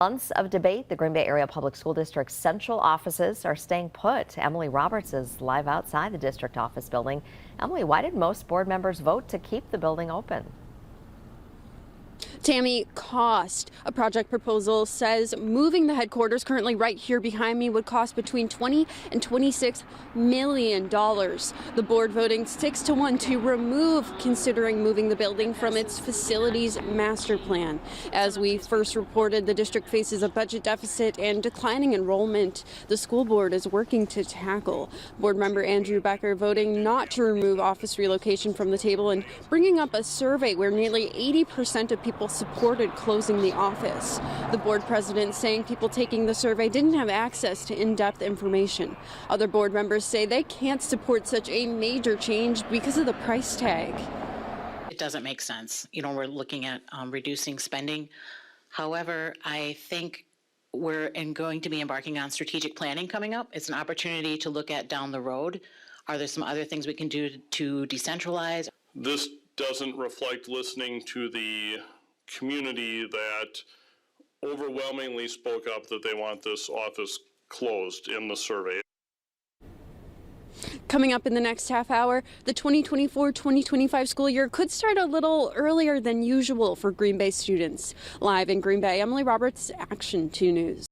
Months of debate, the Green Bay Area Public School District's central offices are staying put. Emily Roberts is live outside the district office building. Emily, why did most board members vote to keep the building open? Tammy, cost. A project proposal says moving the headquarters, currently right here behind me, would cost between $20 and $26 million. The board voting 6-1 to remove considering moving the building from its facilities master plan. As we first reported, the district faces a budget deficit and declining enrollment the school board is working to tackle. Board member Andrew Becker voting not to remove office relocation from the table and bringing up a survey where nearly 80% of people supported closing the office. The board president saying people taking the survey didn't have access to in-depth information. Other board members say they can't support such a major change because of the price tag. It doesn't make sense. We're looking at reducing spending. However, I think we're going to be embarking on strategic planning coming up. It's an opportunity to look at down the road. Are there some other things we can do to decentralize? This doesn't reflect listening to the community that overwhelmingly spoke up that they want this office closed in the survey. Coming up in the next half hour, the 2024-2025 school year could start a little earlier than usual for Green Bay students. Live in Green Bay, Emily Roberts, Action 2 News.